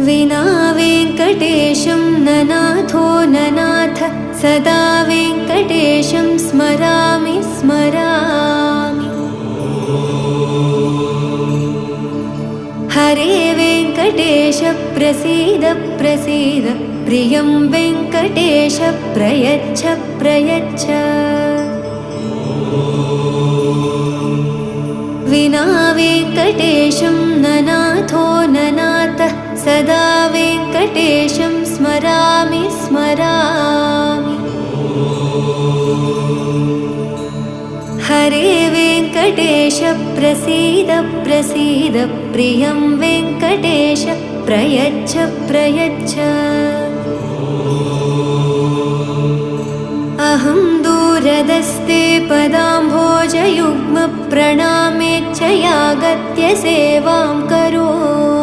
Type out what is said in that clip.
विना वेङ्कटेशं ननाथो ननाथ सदा वेङ्कटेशं स्मरामि स्मरामि। हरे वेङ्कटेश प्रसीद प्रसीद प्रियं वेङ्कटेश प्रयच्छ प्रयच्छ। विना वेङ्कटेशं ननाथो ननाथ सदा वेङ्कटेशं स्मरामि स्मरामि। हरे वेङ्कटेश प्रसीद प्रसीद प्रियं वेङ्कटेश प्रयच्छ प्रयच्छ। अहं दूरदस्ते पदाम्भोजयुग्म प्रणामेच्छयागत्य सेवां करोमि।